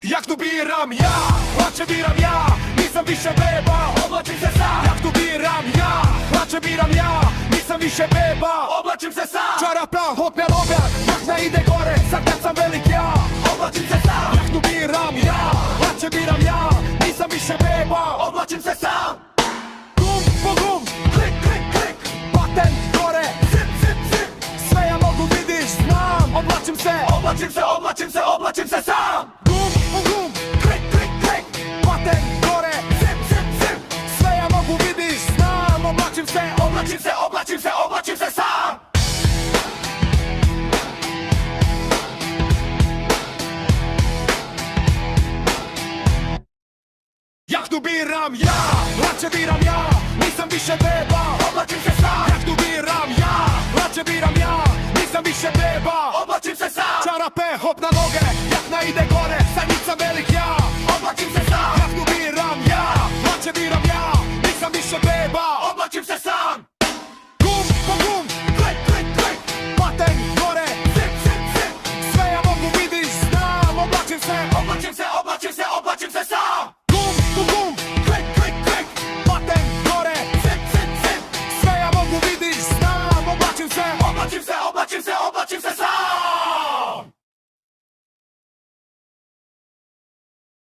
Jak tu biram ja, plače biram ja, nisam više beba, oblačim se sam. Jak tu biram ja, plače biram ja, nisam više beba, oblačim se sam. Čarapa, hotmel objak, jakna ide gore, sad kad sam velik ja, oblačim se sam. Jak tu biram ja, plače biram ja, nisam više beba, oblačim se sam. Gum po gum, klik, klik, klik, patent gore, zip, zip, zip, sve ja mogu vidiš, znam, oblačim se, oblačim se, oblačim se, oblačim se sam. Gum po gum, klik, klik, klik, patent gore, zip, zip, zip, sve ja mogu vidiš, znam, oblačim se, oblačim se, oblačim se, oblačim se sam. Jahtu biram ja, plače biram ja, nisam više beba, oblačim se sam. Jahtu biram ja, plače biram ja, nisam više beba, oblačim se sam. Čarape, hop na noge, jakna ide gore, sad nisam velik ja, oblačim se sam. Jahtu biram ja, plače biram ja, nisam više beba, oblačim se sam. Gum po gum, klik, klik, klik, patent gore, zip, zip, zip, sve ja mogu vidiš, znam, oblačim se, oblačim se, oblačim